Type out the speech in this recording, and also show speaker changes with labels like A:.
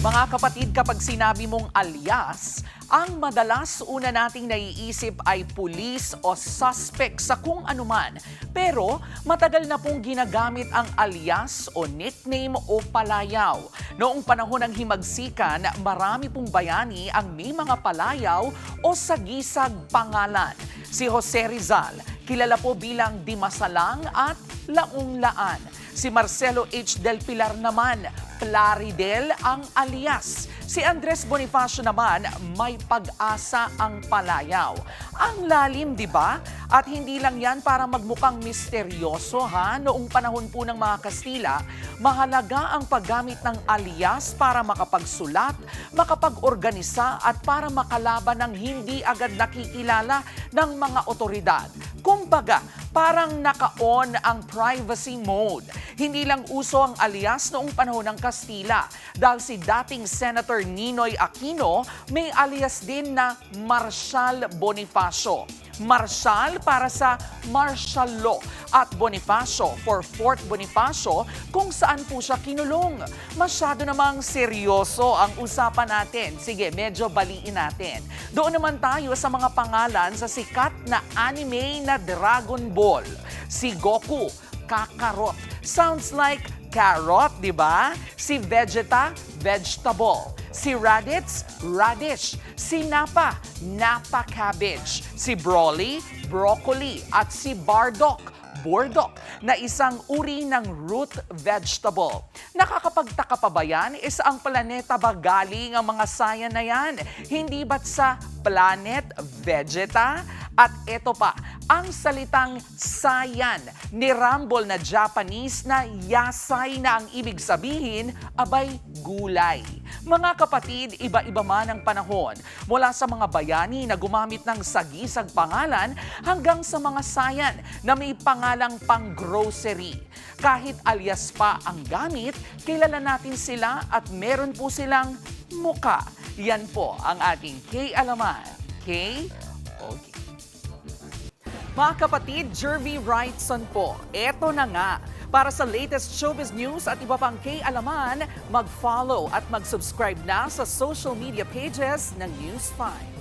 A: Mga kapatid, kapag sinabi mong alias, ang madalas una nating naiisip ay pulis o suspect sa kung anuman. Pero matagal na pong ginagamit ang alias o nickname o palayaw. Noong panahon ng himagsikan, marami pong bayani ang may mga palayaw o sagisag pangalan. Si Jose Rizal, kilala po bilang Dimasalang at Laong-Laan. Si Marcelo H. Del Pilar naman, Plaridel ang alias. Si Andres Bonifacio naman, May Pag-asa ang palayaw. Ang lalim, di ba? At hindi lang yan para magmukhang misteryoso ha. Noong panahon po ng mga Kastila, mahalaga ang paggamit ng alias para makapagsulat, makapag-organisa at para makalaban ng hindi agad nakikilala ng mga otoridad. Kumbaga, parang naka-on ang privacy mode. Hindi lang uso ang alias noong panahon ng Kastila. Dahil si dating Senator Ninoy Aquino, may alias din na Marshal Bonifacio. Marshal para sa martial law at Bonifacio for Fort Bonifacio kung saan po siya kinulong. Masyado namang seryoso ang usapan natin. Sige, medyo baliin natin. Doon naman tayo sa mga pangalan sa sikat na anime na Dragon Ball. Si Goku, Kakarot. Sounds like carrot, di ba? Si Vegeta, vegetable. Si Raditz, radish. Si Nappa, Nappa cabbage. Si Broly, broccoli. At si Bardock, burdock, na isang uri ng root vegetable. Nakakapagtaka pa ba yan? Isaang planeta ba galing ang mga sayan na yan? Hindi ba't sa planet Vegeta? At ito pa, ang salitang sayan, nirambol na Japanese na yasay na ang ibig sabihin, abay gulay. Mga kapatid, iba-iba man ang panahon. Mula sa mga bayani na gumamit ng sagisag pangalan hanggang sa mga sayan na may pangalang pang-grocery. Kahit alias pa ang gamit, kilala natin sila at meron po silang muka. Yan po ang ating K-Alaman. Okay. Mga kapatid, Jervy Wrightson po. Eto na nga. Para sa latest showbiz news at iba pang K-Alaman, mag-follow at mag-subscribe na sa social media pages ng News 5.